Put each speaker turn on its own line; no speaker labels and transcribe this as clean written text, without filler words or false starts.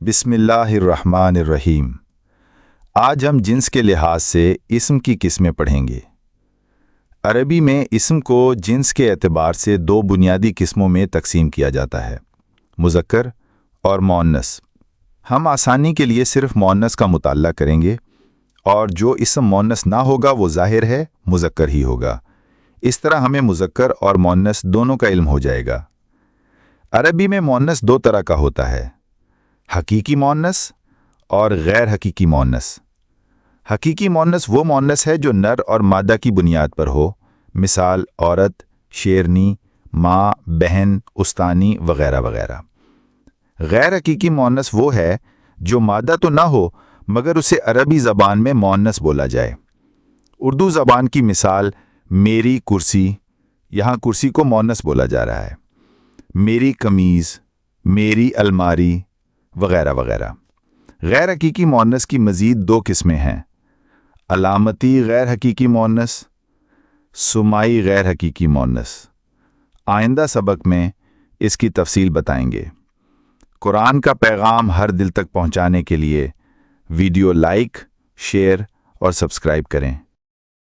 بسم اللہ الرحمن الرحیم۔ آج ہم جنس کے لحاظ سے اسم کی قسمیں پڑھیں گے۔ عربی میں اسم کو جنس کے اعتبار سے دو بنیادی قسموں میں تقسیم کیا جاتا ہے، مذکر اور مؤنث۔ ہم آسانی کے لیے صرف مؤنث کا مطالعہ کریں گے، اور جو اسم مؤنث نہ ہوگا وہ ظاہر ہے مذکر ہی ہوگا۔ اس طرح ہمیں مذکر اور مؤنث دونوں کا علم ہو جائے گا۔ عربی میں مؤنث دو طرح کا ہوتا ہے، حقیقی مؤنث اور غیر حقیقی مؤنث۔ حقیقی مؤنث وہ مؤنث ہے جو نر اور مادہ کی بنیاد پر ہو، مثال عورت، شیرنی، ماں، بہن، استانی وغیرہ وغیرہ۔ غیر حقیقی مؤنث وہ ہے جو مادہ تو نہ ہو مگر اسے عربی زبان میں مؤنث بولا جائے۔ اردو زبان کی مثال میری کرسی، یہاں کرسی کو مؤنث بولا جا رہا ہے، میری قمیض، میری الماری وغیرہ وغیرہ۔ غیر حقیقی مؤنث کی مزید دو قسمیں ہیں، علامتی غیر حقیقی مؤنث، سمائی غیر حقیقی مؤنث۔ آئندہ سبق میں اس کی تفصیل بتائیں گے۔ قرآن کا پیغام ہر دل تک پہنچانے کے لیے ویڈیو لائک، شیئر اور سبسکرائب کریں۔